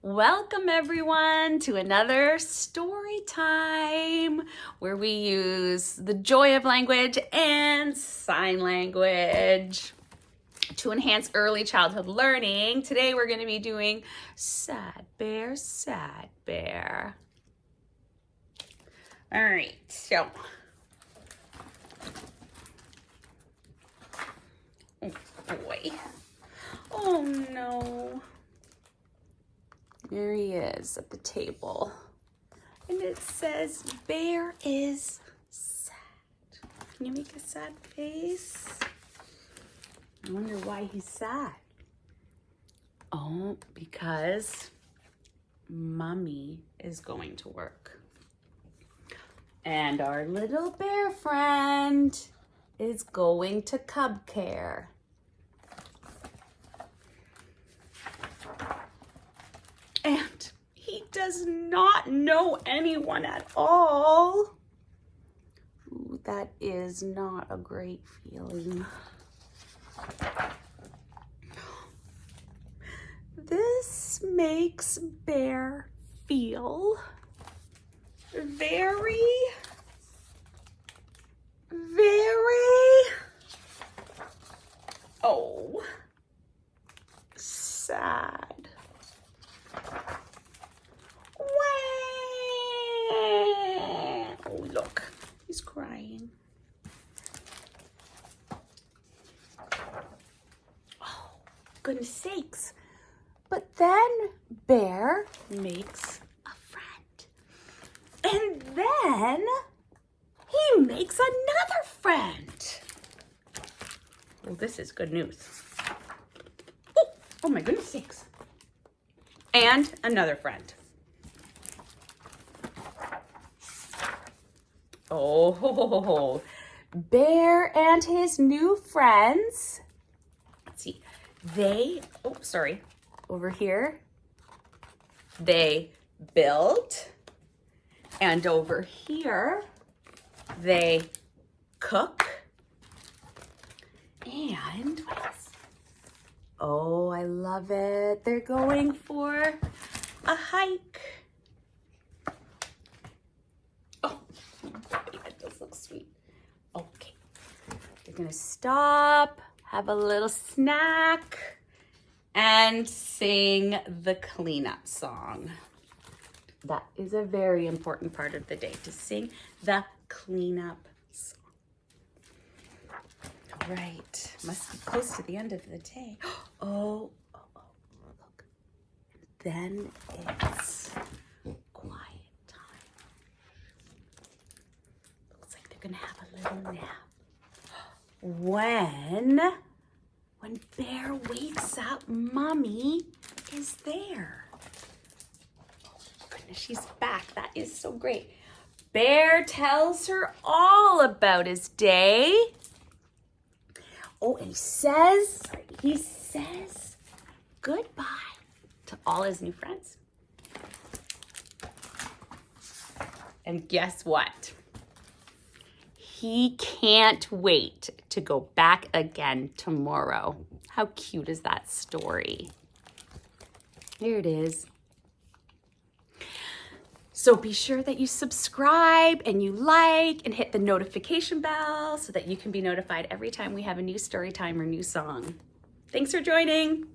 Welcome everyone to another story time where we use the joy of language and sign language to enhance early childhood learning. Today we're going to be doing Sad Bear, Sad Bear. All right, so oh boy. Oh no. There he is at the table. And it says, Bear is sad. Can you make a sad face? I wonder why he's sad. Oh, because Mommy is going to work. And our little bear friend is going to cub care. And he does not know anyone at all. Ooh, that is not a great feeling. This makes Bear feel very sad. Oh, look, he's crying. Oh, goodness sakes. But then Bear makes a friend. And then he makes another friend. Well, this is good news. Oh my goodness sakes. And another friend. Oh, Bear and his new friends. Let's see. Over here, they build. And over here, they cook. And what else? Oh, I love it. They're going for a hike. Oh, that does look sweet. Okay. They're gonna stop, have a little snack, and sing the cleanup song. That is a very important part of the day, to sing the cleanup song. All right, must be close to the end of the day. Oh, look. Then it's quiet time. Looks like they're gonna have a little nap. When Bear wakes up, Mommy is there. Oh, goodness, she's back. That is so great. Bear tells her all about his day. Oh, and he says goodbye to all his new friends. And guess what? He can't wait to go back again tomorrow. How cute is that story? Here it is. So be sure that you subscribe and you like and hit the notification bell so that you can be notified every time we have a new story time or new song. Thanks for joining.